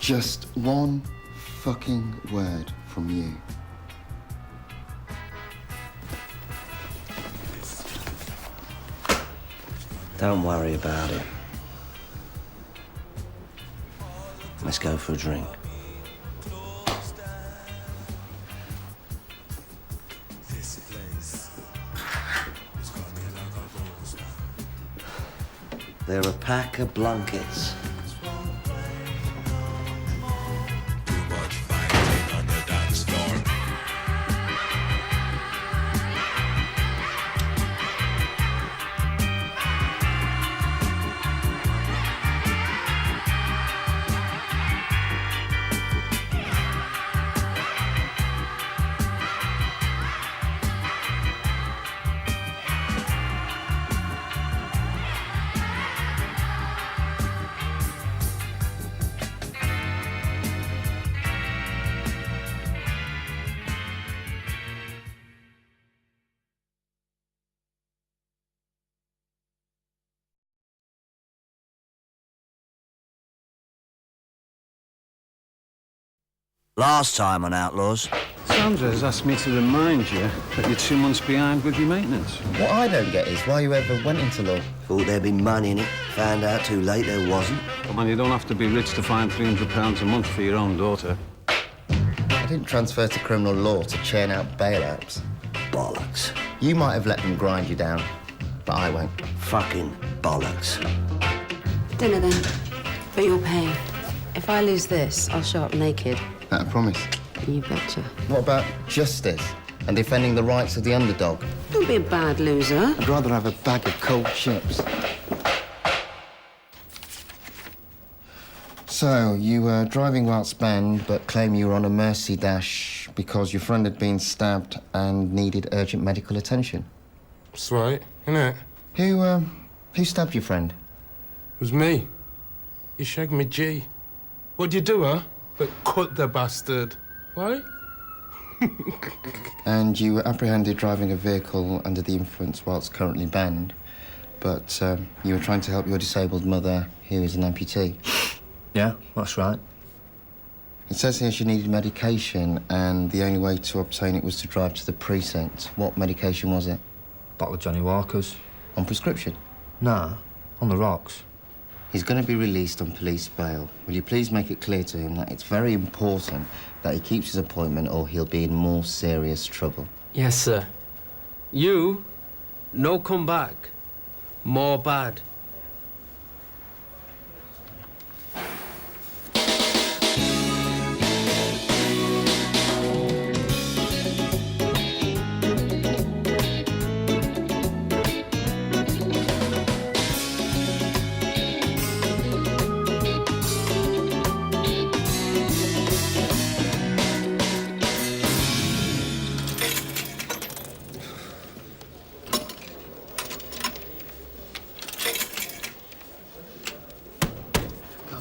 Just one fucking word from you. Don't worry about it. Let's go for a drink. They're a pack of blankets. Last time on Outlaws. Sandra has asked me to remind you that you're 2 months behind with your maintenance. What I don't get is why you ever went into law. Thought there'd be money in it. Found out too late there wasn't. Come on, you don't have to be rich to find £300 a month for your own daughter. I didn't transfer to criminal law to churn out bailouts. Bollocks. You might have let them grind you down, but I won't. Fucking bollocks. Dinner then, but you're paying. If I lose this, I'll show up naked. That a promise. You betcha. What about justice and defending the rights of the underdog? Don't be a bad loser. I'd rather have a bag of cold chips. So, you were driving whilst banned, but claim you were on a mercy dash because your friend had been stabbed and needed urgent medical attention. That's right, innit? Who stabbed your friend? It was me. He shagged me G. What'd you do, huh? But cut the bastard. Why? And you were apprehended driving a vehicle under the influence whilst currently banned, but you were trying to help your disabled mother, who is an amputee. Yeah, that's right. It says here she needed medication, and the only way to obtain it was to drive to the precinct. What medication was it? Bottle of Johnny Walker's. On prescription? Nah, on the rocks. He's going to be released on police bail. Will you please make it clear to him that it's very important that he keeps his appointment or he'll be in more serious trouble? Yes, sir. You, no come back. More bad.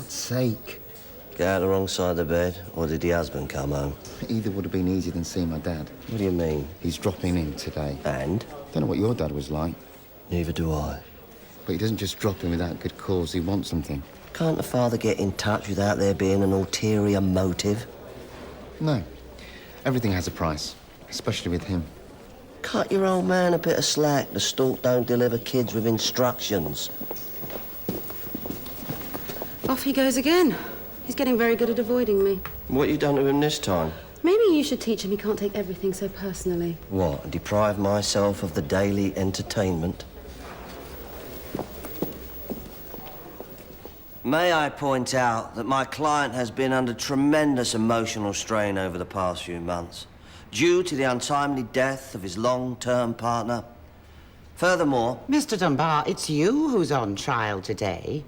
Sake. Get out the wrong side of the bed, or did the husband come home? Either would have been easier than seeing my dad. What do you mean? He's dropping in today. And? Don't know what your dad was like, Neither do I. but he doesn't just drop in without good cause. He wants something. Can't the father get in touch without there being an ulterior motive? No. Everything has a price, especially with him. Cut your old man a bit of slack. The stalk don't deliver kids with instructions. Off he goes again. He's getting very good at avoiding me. What you done to him this time? Maybe you should teach him he can't take everything so personally. What, deprive myself of the daily entertainment? May I point out that my client has been under tremendous emotional strain over the past few months, due to the untimely death of his long-term partner. Furthermore... Mr. Dunbar, it's you who's on trial today.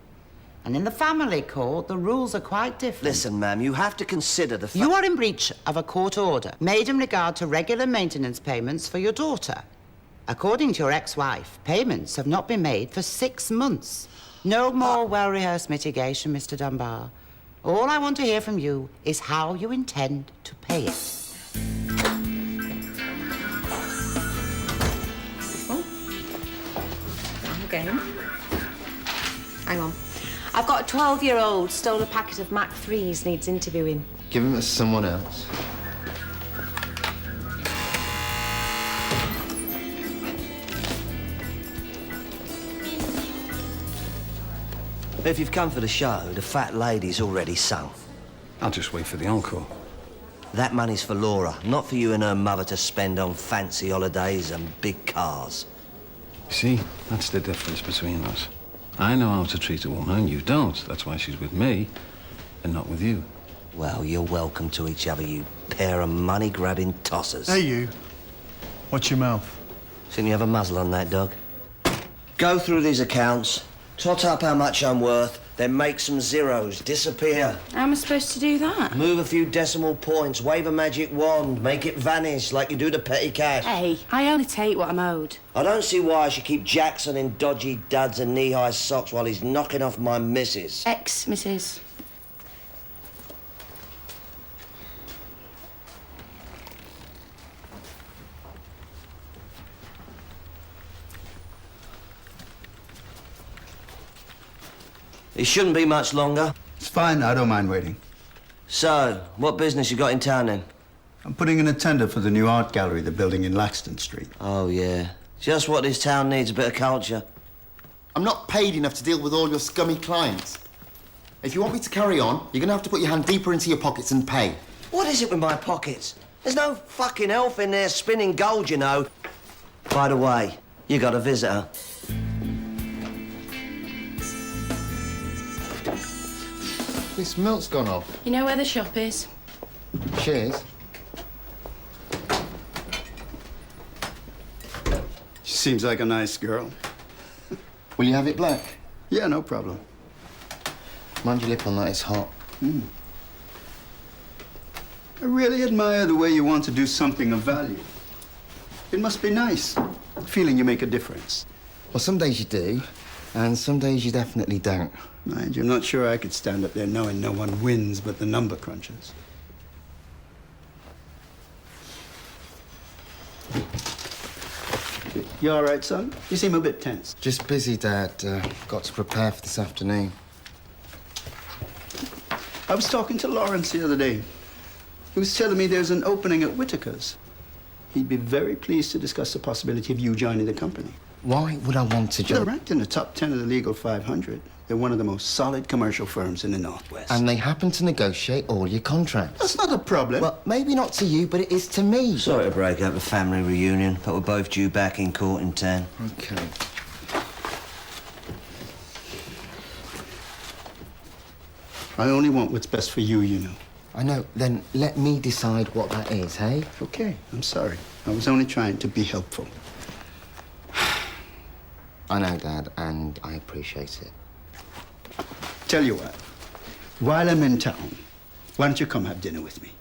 And in the family court, the rules are quite different. Listen, ma'am, you have to consider the fact... You are in breach of a court order made in regard to regular maintenance payments for your daughter. According to your ex-wife, payments have not been made for 6 months. No more well-rehearsed mitigation, Mr. Dunbar. All I want to hear from you is how you intend to pay it. Oh. I'm game. Hang on. I've got a 12-year-old, stole a packet of Mac 3s, needs interviewing. Give him to someone else. If you've come for the show, the fat lady's already sung. I'll just wait for the encore. That money's for Laura, not for you and her mother to spend on fancy holidays and big cars. You see, that's the difference between us. I know how to treat a woman, and you don't. That's why she's with me, and not with you. Well, you're welcome to each other, you pair of money-grabbing tossers. Hey, you. Watch your mouth. Shouldn't you have a muzzle on that dog? Go through these accounts, tot up how much I'm worth, then make some zeros disappear. How am I supposed to do that? Move a few decimal points, wave a magic wand, make it vanish like you do the petty cash. Hey, I only take what I'm owed. I don't see why I should keep Jackson in dodgy duds and knee-high socks while he's knocking off my missus. Ex-Mrs. It shouldn't be much longer. It's fine, I don't mind waiting. So, what business you got in town then? I'm putting in a tender for the new art gallery they're building in Laxton Street. Oh, yeah. Just what this town needs, a bit of culture. I'm not paid enough to deal with all your scummy clients. If you want me to carry on, you're gonna have to put your hand deeper into your pockets and pay. What is it with my pockets? There's no fucking elf in there spinning gold, you know. By the way, you got a visitor. This milk's gone off. You know where the shop is? Cheers. She seems like a nice girl. Will you have it black? Yeah, no problem. Mind your lip on that, it's hot. I really admire the way you want to do something of value. It must be nice, feeling you make a difference. Well, some days you do, and some days you definitely don't. Mind you, I'm not sure I could stand up there knowing no one wins but the number crunchers. You all right, son? You seem a bit tense. Just busy, Dad. Got to prepare for this afternoon. I was talking to Lawrence the other day. He was telling me there's an opening at Whitaker's. He'd be very pleased to discuss the possibility of you joining the company. Why would I want to They're join? ranked in the top 10 of the Legal 500. They're one of the most solid commercial firms in the Northwest. And they happen to negotiate all your contracts. That's not a problem. Well, maybe not to you, but it is to me. Sorry to break up a family reunion, but we're both due back in court in 10. Okay. I only want what's best for you, you know. I know. Then let me decide what that is, hey? Okay, I'm sorry. I was only trying to be helpful. I know, Dad, and I appreciate it. Tell you what, while I'm in town, why don't you come have dinner with me?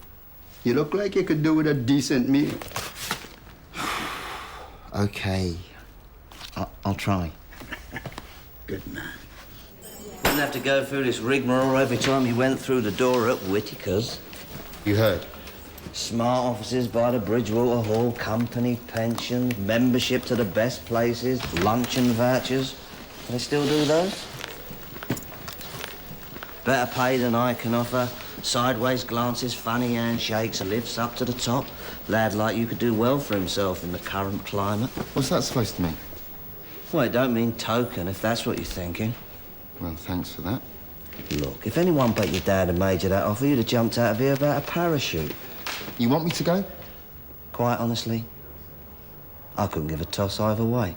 You look like you could do with a decent meal. Okay. I'll try. Good man. Wouldn't have to go through this rigmarole every time you went through the door at Whitaker's. You heard? Smart offices by the Bridgewater Hall, company pensions, membership to the best places, luncheon vouchers. Do they still do those? Better pay than I can offer. Sideways glances, funny handshakes, lifts up to the top. Lad like you could do well for himself in the current climate. What's that supposed to mean? Well, it don't mean token, if that's what you're thinking. Well, thanks for that. Look, if anyone but your dad had made you that offer, you'd have jumped out of here without a parachute. You want me to go? Quite honestly, I couldn't give a toss either way.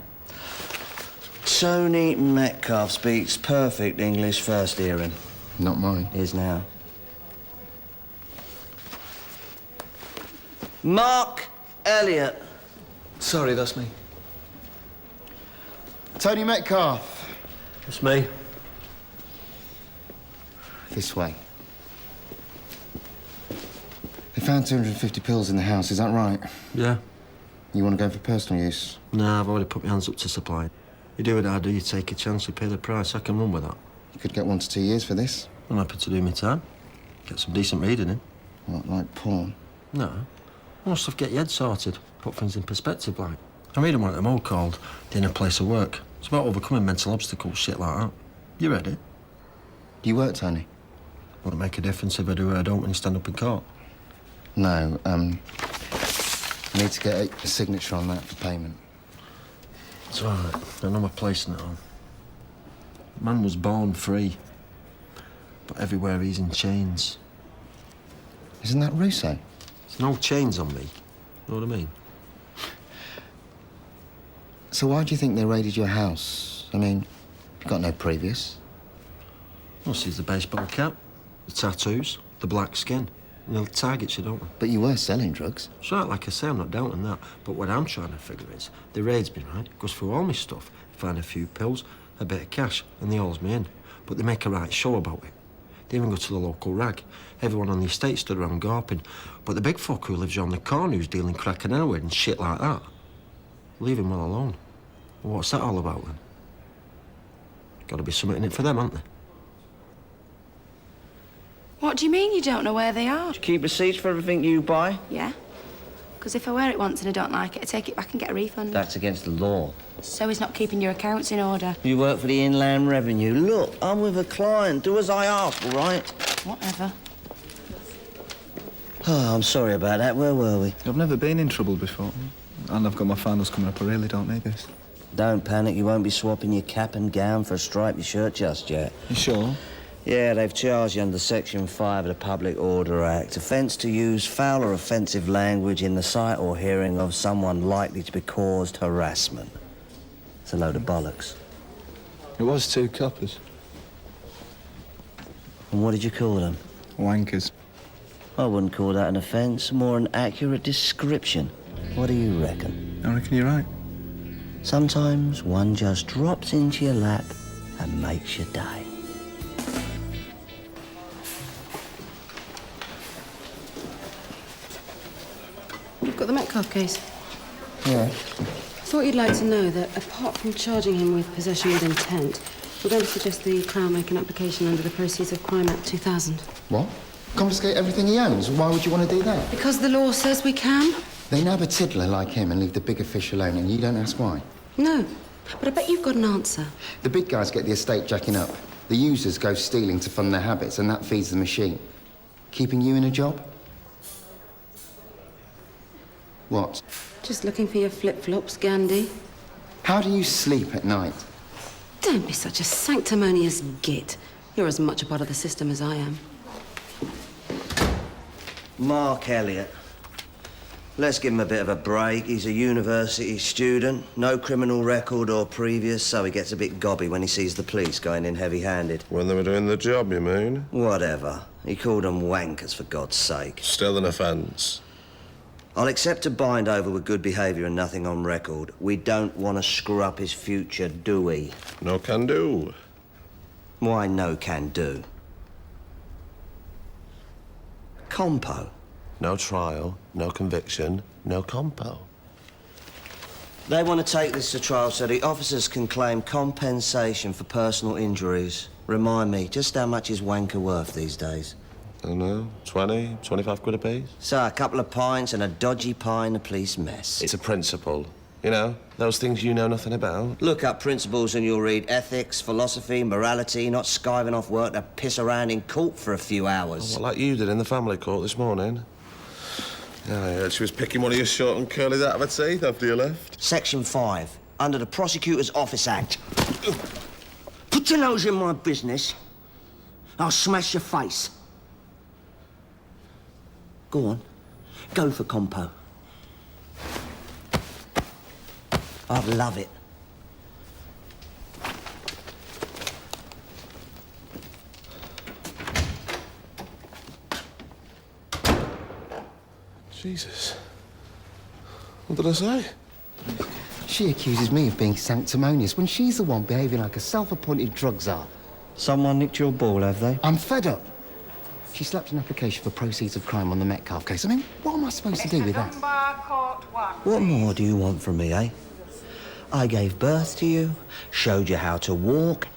Tony Metcalf speaks perfect English first hearing. Not mine. Is now. Mark Elliott. Sorry, that's me. Tony Metcalf. It's me. This way. They found 250 pills in the house, is that right? Yeah. You want to go for personal use? Nah, I've already put my hands up to supply. You do what I do, you take a chance, you pay the price. I can run with that. You could get 1 to 2 years for this. I'm happy to do my time. Get some decent reading in. What, like porn? No. More stuff get your head sorted. Put things in perspective, like. I'm reading one at the Mo called The Inner Place of Work. It's about overcoming mental obstacles, shit like that. You read it? Do you work, Tony? Won't it make a difference if I do or I don't when you stand up in court? No, I need to get a signature on that for payment. It's all right. I know my place now. Man was born free, but everywhere he's in chains. Isn't that Russo? There's no chains on me. Know what I mean? So why do you think they raided your house? I mean, you've got no previous. Well, see, the baseball cap, the tattoos, the black skin. And they'll target you, don't they? But you were selling drugs. It's right, like I say, I'm not doubting that. But what I'm trying to figure is, the raids me, right? Goes through all my stuff, find a few pills, a bit of cash, and they hauls me in. But they make a right show about it. They even go to the local rag. Everyone on the estate stood around gawping. But the big fuck who lives on the corner who's dealing crack and heroin and shit like that, leave him well alone. Well, what's that all about, then? Gotta be something in it for them, hasn't there? What do you mean you don't know where they are? Keep receipts for everything you buy? Yeah. Because if I wear it once and I don't like it, I take it back and get a refund. That's against the law. So he's not keeping your accounts in order. You work for the Inland Revenue. Look, I'm with a client. Do as I ask, all right? Whatever. Oh, I'm sorry about that. Where were we? I've never been in trouble before. And I've got my finals coming up. I really don't need this. Don't panic. You won't be swapping your cap and gown for a stripy shirt just yet. You sure? Yeah, they've charged you under Section 5 of the Public Order Act. Offence to use foul or offensive language in the sight or hearing of someone likely to be caused harassment. It's a load of bollocks. It was 2 coppers. And what did you call them? Wankers. I wouldn't call that an offence, more an accurate description. What do you reckon? I reckon you're right. Sometimes one just drops into your lap and makes your day. You've got the Metcalfe case. Yeah. I thought you'd like to know that, apart from charging him with possession with intent, we're going to suggest the Crown make an application under the Proceeds of Crime Act 2000. What? Confiscate everything he owns? Why would you want to do that? Because the law says we can. They nab a tiddler like him and leave the bigger fish alone, and you don't ask why. No, but I bet you've got an answer. The big guys get the estate jacking up. The users go stealing to fund their habits, and that feeds the machine. Keeping you in a job? What? Just looking for your flip-flops, Gandhi. How do you sleep at night? Don't be such a sanctimonious git. You're as much a part of the system as I am. Mark Elliott. Let's give him a bit of a break. He's a university student, no criminal record or previous, so he gets a bit gobby when he sees the police going in heavy-handed. When they were doing the job, you mean? Whatever. He called them wankers, for God's sake. Still an offence. I'll accept a bind over with good behaviour and nothing on record. We don't want to screw up his future, do we? No can do. Why no can do? Compo. No trial, no conviction, no compo. They want to take this to trial so the officers can claim compensation for personal injuries. Remind me, just how much is wanker worth these days? I don't know, 20, 25 quid a piece? So, a couple of pints and a dodgy pie in a police mess. It's a principle. You know, those things you know nothing about. Look up principles and you'll read ethics, philosophy, morality, not skiving off work to piss around in court for a few hours. Oh, well, like you did in the family court this morning. Yeah, I heard she was picking one of your short and curlies out of her teeth after you left. Section 5, under the Prosecutor's Office Act. Put your nose in my business, I'll smash your face. Go on, go for compo. I'd love it. Jesus. What did I say? She accuses me of being sanctimonious when she's the one behaving like a self-appointed drug czar. Someone nicked your ball, have they? I'm fed up. She slapped an application for proceeds of crime on the Metcalfe case. I mean, what am I supposed to do with that? What more do you want from me, eh? I gave birth to you, showed you how to walk,